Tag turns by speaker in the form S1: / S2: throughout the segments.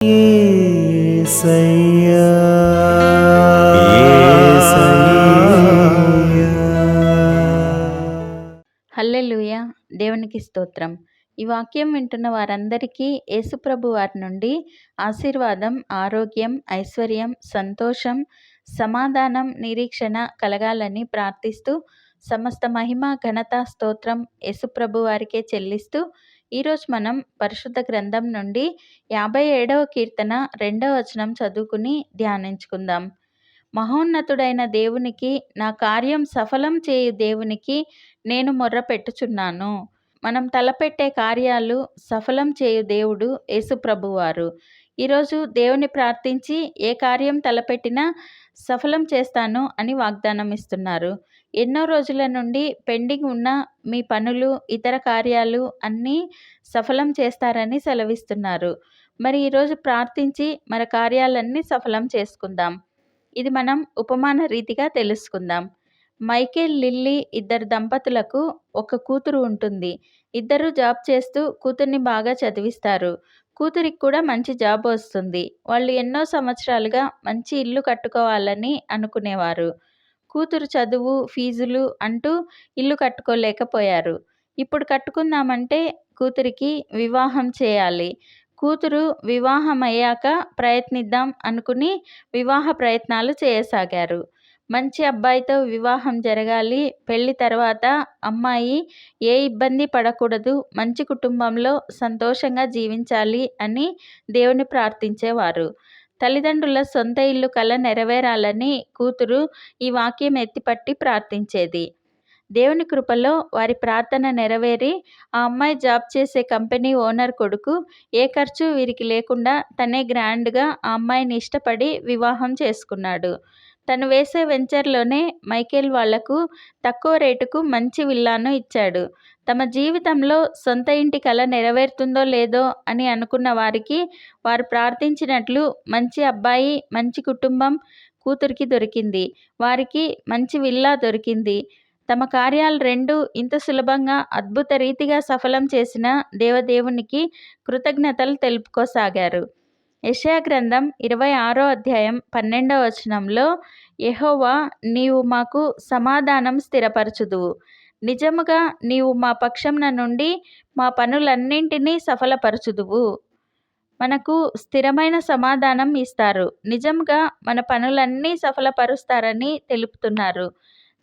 S1: యేసయ్యా
S2: హల్లెలూయా. దేవునికి స్తోత్రం. ఈ వాక్యం వింటున్న వారందరికీ యేసుప్రభు వారి నుండి ఆశీర్వాదం, ఆరోగ్యం, ఐశ్వర్యం, సంతోషం, సమాధానం, నిరీక్షణ కలగాలని ప్రార్థిస్తూ సమస్త మహిమ, ఘనత, స్తోత్రం యేసుప్రభు వారికే చెల్లిస్తూ ఈరోజు మనం పరిశుద్ధ గ్రంథం నుండి 57వ కీర్తన 2వ వచనం చదువుకుని ధ్యానించుకుందాం. మహోన్నతుడైన దేవునికి, నా కార్యం సఫలం చేయు దేవునికి నేను మొర్రపెట్టుచున్నాను. మనం తలపెట్టే కార్యాలు సఫలం చేయు దేవుడు యేసుప్రభువారు. ఈరోజు దేవుని ప్రార్థించి ఏ కార్యం తలపెట్టినా సఫలం చేస్తాను అని వాగ్దానం ఇస్తున్నారు. ఎన్నో రోజుల నుండి పెండింగ్ ఉన్న మీ పనులు, ఇతర కార్యాలు అన్నీ సఫలం చేస్తారని సెలవిస్తున్నారు. మరి ఈరోజు ప్రార్థించి మన కార్యాలన్నీ సఫలం చేసుకుందాం. ఇది మనం ఉపమాన రీతిగా తెలుసుకుందాం. మైకేల్, లిల్లీ ఇద్దరు దంపతులకు ఒక కూతురు ఉంటుంది. ఇద్దరు జాబ్ చేస్తూ కూతుర్ని బాగా చదివిస్తారు. కూతురికి కూడా మంచి జాబ్ వస్తుంది. వాళ్ళు ఎన్నో సంవత్సరాలుగా మంచి ఇల్లు కట్టుకోవాలని అనుకునేవారు. కూతురు చదువు, ఫీజులు అంటూ ఇల్లు కట్టుకోలేకపోయారు. ఇప్పుడు కట్టుకుందామంటే కూతురికి వివాహం చేయాలి. కూతురు వివాహం అయ్యాక ప్రయత్నిద్దాం అనుకుని వివాహ ప్రయత్నాలు చేయసాగారు. మంచి అబ్బాయితో వివాహం జరగాలి, పెళ్లి తర్వాత అమ్మాయి ఏ ఇబ్బంది పడకూడదు, మంచి కుటుంబంలో సంతోషంగా జీవించాలి అని దేవుని ప్రార్థించేవారు. తల్లిదండ్రుల సొంత ఇల్లు కల నెరవేరాలని కూతురు ఈ వాక్యం ఎత్తిపట్టి ప్రార్థించేది. దేవుని కృపలో వారి ప్రార్థన నెరవేరి ఆ అమ్మాయి జాబ్ చేసే కంపెనీ ఓనర్ కొడుకు ఏ ఖర్చు వీరికి లేకుండా తనే గ్రాండ్గా ఆ అమ్మాయిని ఇష్టపడి వివాహం చేసుకున్నాడు. తను వేసే వెంచర్లోనే మైకేల్ వాళ్లకు తక్కువ రేటుకు మంచి విల్లాను ఇచ్చాడు. తమ జీవితంలో సొంత ఇంటి కల నెరవేరుతుందో లేదో అని అనుకున్న వారికి వారు ప్రార్థించినట్లు మంచి అబ్బాయి, మంచి కుటుంబం కూతురికి దొరికింది. వారికి మంచి విల్లా దొరికింది. తమ కార్యాలు రెండు ఇంత సులభంగా అద్భుత రీతిగా సఫలం చేసిన దేవదేవునికి కృతజ్ఞతలు తెలుపుకోసాగారు. యెషయా గ్రంథం 26వ అధ్యాయం 12వ వచనంలో, యెహోవా, నీవు మాకు సమాధానం స్థిరపరచుదువు. నిజముగా నీవు మా పక్షంన నుండి మా పనులన్నింటినీ సఫలపరచుదువు. మనకు స్థిరమైన సమాధానం ఇస్తారు. నిజంగా మన పనులన్నీ సఫలపరుస్తారని తెలుపుతున్నారు.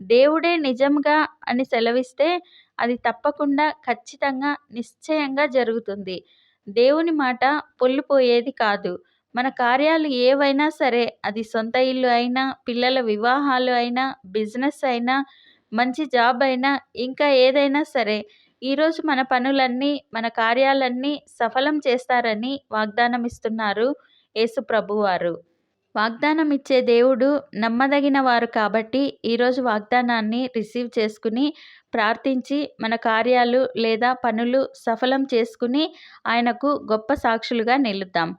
S2: దేవుడే నిజంగా అని సెలవిస్తే అది తప్పకుండా, ఖచ్చితంగా, నిశ్చయంగా జరుగుతుంది. దేవుని మాట పొల్లిపోయేది కాదు. మన కార్యాలు ఏవైనా సరే, అది సొంత ఇల్లు అయినా, పిల్లల వివాహాలు అయినా, బిజినెస్ అయినా, మంచి జాబ్ అయినా, ఇంకా ఏదైనా సరే, ఈరోజు మన పనులన్నీ, మన కార్యాలన్నీ సఫలం చేస్తారని వాగ్దానం ఇస్తున్నారు యేసు ప్రభువారు. వాగ్దానం ఇచ్చే దేవుడు నమ్మదగిన వారు కాబట్టి ఈరోజు వాగ్దానాన్ని రిసీవ్ చేసుకుని ప్రార్థించి మన కార్యాలు లేదా పనులు సఫలం చేసుకుని ఆయనకు గొప్ప సాక్షులుగా నిలుద్దాం.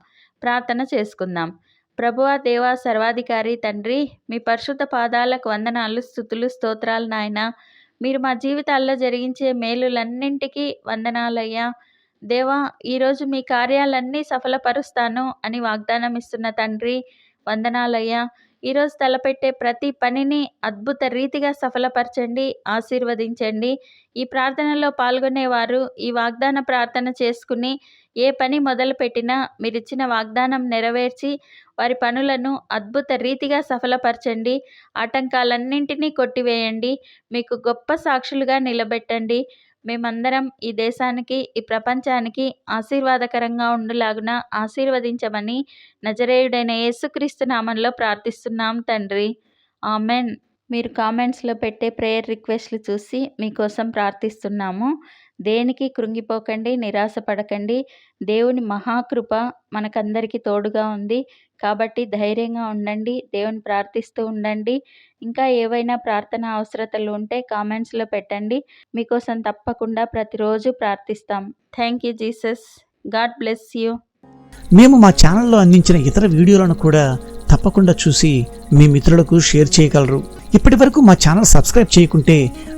S2: ప్రార్థన చేసుకుందాం. ప్రభువా, దేవా, సర్వాధికారి తండ్రి, మీ పరిశుద్ధ పాదాలకు వందనాలు, స్తుతులు, స్తోత్రాలు నాయనా. మీరు మా జీవితాల్లో జరిగించే మేలులన్నింటికీ వందనాలయ్యా. దేవా, ఈరోజు మీ కార్యాలన్నీ సఫలపరుస్తాను అని వాగ్దానం ఇస్తున్న తండ్రి, వందనాలయ్యా. ఈరోజు తలపెట్టే ప్రతి పనిని అద్భుత రీతిగా సఫలపరచండి, ఆశీర్వదించండి. ఈ ప్రార్థనలో పాల్గొనేవారు ఈ వాగ్దాన ప్రార్థన చేసుకుని ఏ పని మొదలుపెట్టినా మీరిచ్చిన వాగ్దానం నెరవేర్చి వారి పనులను అద్భుత రీతిగా సఫలపరచండి. ఆటంకాలన్నింటినీ కొట్టివేయండి. మీకు గొప్ప సాక్షులుగా నిలబెట్టండి. మేమందరం ఈ దేశానికి, ఈ ప్రపంచానికి ఆశీర్వాదకరంగా ఉండులాగున ఆశీర్వదించమని నజరేయుడైన యేసుక్రీస్తు నామంలో ప్రార్థిస్తున్నాం తండ్రి. ఆమెన్. మీరు కామెంట్స్లో పెట్టే ప్రేయర్ రిక్వెస్ట్లు చూసి మీకోసం ప్రార్థిస్తున్నాము. దేనికి కృంగిపోకండి, నిరాశపడకండి. దేవుని మహాకృప మనకందరికీ తోడుగా ఉంది కాబట్టి ధైర్యంగా ఉండండి. దేవుని ప్రార్థిస్తూ ఉండండి. ఇంకా ఏవైనా ప్రార్థన అవసరతలు ఉంటే కామెంట్స్లో పెట్టండి. మీకోసం తప్పకుండా ప్రతిరోజు ప్రార్థిస్తాం. Thank you Jesus. God bless you.
S1: మేము మా ఛానల్లో అందించిన ఇతర వీడియోలను కూడా తప్పకుండా చూసి మీ మిత్రులకు షేర్ చేయగలరు. ఇప్పటి వరకు మా ఛానల్ సబ్స్క్రైబ్ చేయకుంటే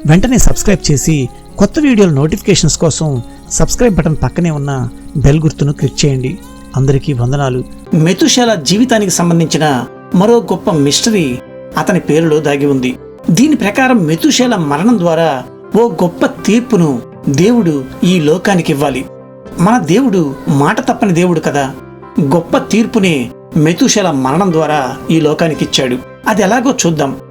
S1: వెంటనే సబ్స్క్రైబ్ చేసి కొత్త వీడియోల నోటిఫికేషన్స్ కోసం సబ్స్క్రైబ్ బటన్ పక్కనే ఉన్న బెల్ గుర్తును క్లిక్ చేయండి. అందరికీ వందనాలు. మెతుషెల జీవితానికి సంబంధించిన మరో గొప్ప మిస్టరీ అతని పేరులో దాగి ఉంది. దీని ప్రకారం మెతుషెల మరణం ద్వారా ఓ గొప్ప తీర్పును దేవుడు ఈ లోకానికి ఇవ్వాలి. మన దేవుడు మాట తప్పని దేవుడు కదా. గొప్ప తీర్పునే మెతుషెల మరణం ద్వారా ఈ లోకానికి ఇచ్చాడు. అది ఎలాగో చూద్దాం.